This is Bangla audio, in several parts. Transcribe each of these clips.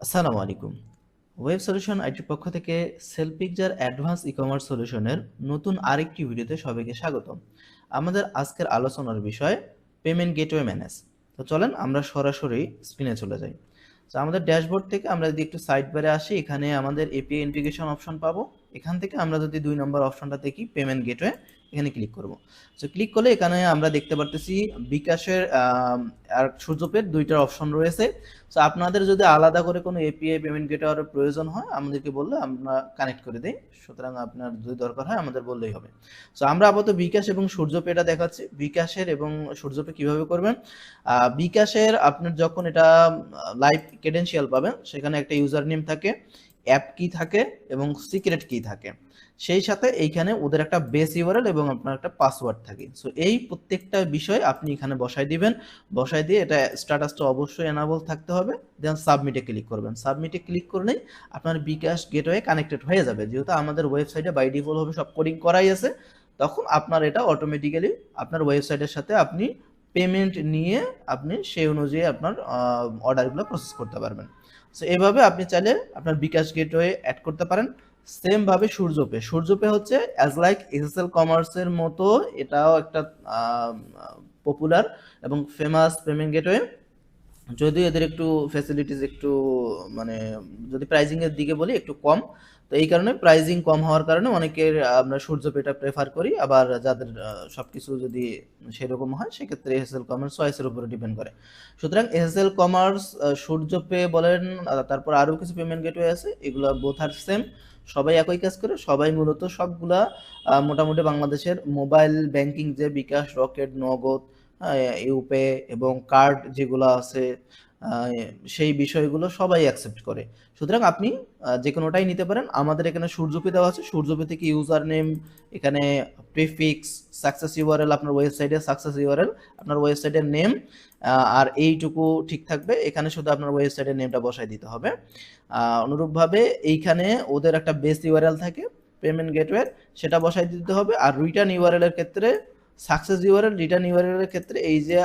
আসসালামু আলাইকুম। ওয়েব সলিউশন আইটির পক্ষ থেকে সেল পিকচার অ্যাডভান্স ই-কমার্স সলিউশনের নতুন আরেকটি ভিডিওতে সবাইকে স্বাগতম। আমাদের আজকের আলোচনার বিষয় পেমেন্ট গেটওয়ে ম্যানেজ। তো চলেন আমরা সরাসরি স্ক্রিনে চলে যাই। তো আমাদের ড্যাশবোর্ড থেকে আমরা যদি একটু সাইড বারে আসি, এখানে আমাদের এপিআই ইন্টিগ্রেশন অপশন পাবো। এখান থেকে আমরা যদি ২ নম্বর অপশনটা দেখি পেমেন্ট গেটওয়ে, এখানে ক্লিক করব। সো ক্লিক করলে এখানে আমরা দেখতে পারতেছি বিকাশের আর সূর্যপের ২টা অপশন রয়েছে। সো আপনাদের যদি আলাদা করে কোনো এপিআই পেমেন্ট গেটওয়ের প্রয়োজন হয় আমাদেরকে বললে আমরা কানেক্ট করে দেই। সুতরাং আপনার যদি দরকার হয় আমাদের বললেই হবে। সো আমরা আপাতত বিকাশ এবং সূর্যপেটা দেখাচ্ছি। বিকাশের এবং সূর্যপে কিভাবে করবেন। বিকাশের আপনার যখন এটা লাইভ ক্রেডেনশিয়াল পাবেন, সেখানে একটা ইউজার নেম থাকে, অ্যাপ কি থাকে এবং সিক্রেট কি থাকে। সেই সাথে এইখানে ওদের একটা বেস ইউআরএল এবং আপনার একটা পাসওয়ার্ড থাকে। সো এই প্রত্যেকটা বিষয় আপনি এখানে বসাই দিবেন। বসাই দিয়ে এটা স্ট্যাটাসটা অবশ্যই এনাবল থাকতে হবে। দেন সাবমিটে ক্লিক করবেন। সাবমিটে ক্লিক করলেই আপনার বিকাশ গেটওয়ে কানেক্টেড হয়ে যাবে। যেহেতু আমাদের ওয়েবসাইটে বাই ডিফল্ট ভাবে সব কোডিং করাই আছে, তখন আপনার এটা অটোমেটিক্যালি আপনার ওয়েবসাইটের সাথে আপনি পেমেন্ট নিয়ে আপনি সেই অনুযায়ী আপনার অর্ডারগুলো প্রসেস করতে পারবেন। সো এভাবে আপনি চাইলে আপনার বিকাশ গেটওয়ে অ্যাড করতে পারেন। সেম ভাবে সূর্যপে। সূর্যপে হচ্ছে অ্যাজ লাইক এসএসএল কমার্সের মতো এটাও একটা পপুলার এবং ফেমাস পেমেন্ট গেটওয়ে। যদিও এদের একটু ফ্যাসিলিটিস একটু মানে যদি প্রাইজিং এর দিকে বলি একটু কম। তো এই কারণে প্রাইজিং কম হওয়ার কারণে অনেকের আমরা সূর্যপেটা প্রেফার করি। আবার যাদের সবকিছু যদি সেরকম হয় সেক্ষেত্রে এসএসএল কমার্স চয়েসের উপরে ডিপেন্ড করে। সুতরাং এসএসএল কমার্স, সূর্যপে বলেন, তারপর আরও কিছু পেমেন্ট গেটওয়ে আছে, এগুলো বোথ আর সেম। সবাই একই কাজ করে, সবাই মূলত সবগুলা মোটামুটি বাংলাদেশের মোবাইল ব্যাংকিং যে বিকাশ, রকেট, নগদ, ইউপে এবং কার্ড যেগুলো আছে, সেই বিষয়গুলো সবাই অ্যাকসেপ্ট করে। সুতরাং আপনি যে কোনোটাই নিতে পারেন। আমাদের এখানে সূর্যপে দেওয়া আছে। সূর্যপে থেকে ইউজার নেম, এখানে প্রিফিক্স, সাকসেস ইউআরএল, আপনার ওয়েবসাইটের সাকসেস ইউআরএল, আপনার ওয়েবসাইটের নেম, আর এইটুকু ঠিক থাকবে। এখানে শুধু আপনার ওয়েবসাইটের নেমটা বসাই দিতে হবে। অনুরূপভাবে এইখানে ওদের একটা বেস ইউআরএল থাকে পেমেন্ট গেটওয়ে, সেটা বসাই দিতে হবে। আর রিটার্ন ইউআরএল এর ক্ষেত্রে সাকসেস ইউআরএল, রিটার্ন ইউআরএল এর ক্ষেত্রে এই যে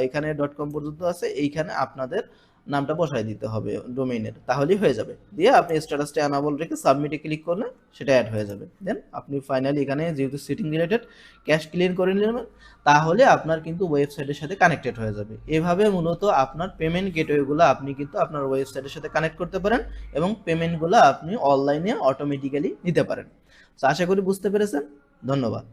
এখানে .com পর্যন্ত আছে, এইখানে আপনাদের নামটা বসাই দিতে হবে ডোমেইনের, তাহলেই হয়ে যাবে। দিয়ে আপনি স্ট্যাটাসটা অ্যানাবল রেখে সাবমিটে ক্লিক করলে সেটা অ্যাড হয়ে যাবে। দেন আপনি ফাইনালি এখানে যেহেতু সিটিং রিলেটেড ক্যাশ ক্লিয়ার করে নেবেন, তাহলে আপনার কিন্তু ওয়েবসাইটের সাথে কানেক্টেড হয়ে যাবে। এভাবে মূলত আপনার পেমেন্ট গেটওয়েগুলো আপনি কিন্তু আপনার ওয়েবসাইটের সাথে কানেক্ট করতে পারেন এবং পেমেন্টগুলো আপনি অনলাইনে অটোমেটিক্যালি নিতে পারেন। তো আশা করি বুঝতে পেরেছেন। ধন্যবাদ।